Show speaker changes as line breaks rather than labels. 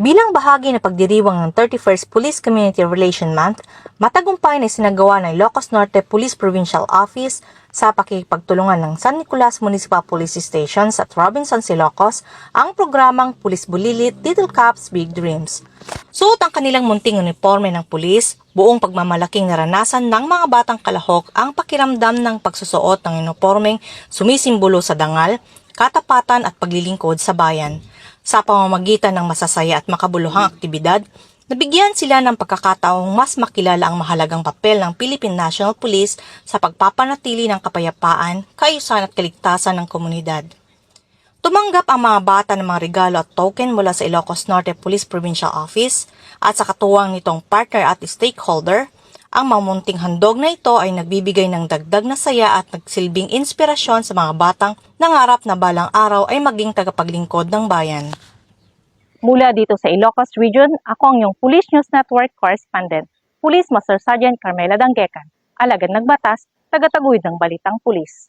Bilang bahagi ng pagdiriwang ng 31st Police Community Relation Month, matagumpay na isinagawa ng Ilocos Norte Police Provincial Office sa pakikipagtulungan ng San Nicolas Municipal Police Stations at Robinson, Ilocos ang programang Pulis Bulilit Little Cups Big Dreams. Suot ang kanilang munting uniforme ng pulis, buong pagmamalaking naranasan ng mga batang kalahok ang pakiramdam ng pagsusuot ng uniformeng sumisimbolo sa dangal, katapatan at paglilingkod sa bayan. Sa pamamagitan ng masasaya at makabuluhang aktibidad, nabigyan sila ng pagkakataong mas makilala ang mahalagang papel ng Philippine National Police sa pagpapanatili ng kapayapaan, kaayusan at kaligtasan ng komunidad. Tumanggap ang mga bata ng mga regalo at token mula sa Ilocos Norte Police Provincial Office at sa katuwang nitong partner at stakeholder. Ang mamunting handog na ito ay nagbibigay ng dagdag na saya at nagsilbing inspirasyon sa mga batang nangarap na balang araw ay maging tagapaglingkod ng bayan.
Mula dito sa Ilocos Region, ako ang iyong Police News Network Correspondent, Police Master Sergeant Carmela Danggecan, alagad ng batas, tagataguyod ng balitang pulis.